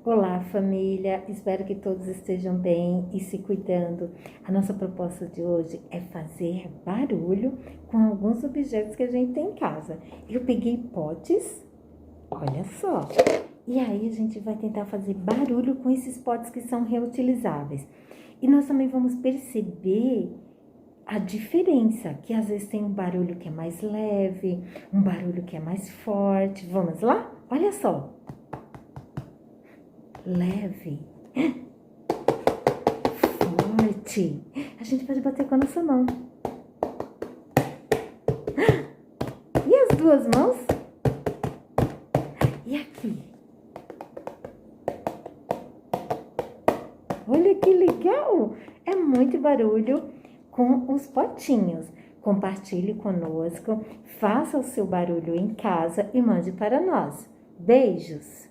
Olá, família! Espero que todos estejam bem e se cuidando. A nossa proposta de hoje é fazer barulho com alguns objetos que a gente tem em casa. Eu peguei potes, olha só, e aí a gente vai tentar fazer barulho com esses potes que são reutilizáveis. E nós também vamos perceber a diferença, que às vezes tem um barulho que é mais leve, um barulho que é mais forte. Vamos lá? Olha só! Leve, forte. A gente pode bater com a nossa mão. E as duas mãos? E aqui? Olha que legal! É muito barulho com os potinhos. Compartilhe conosco, faça o seu barulho em casa e mande para nós. Beijos!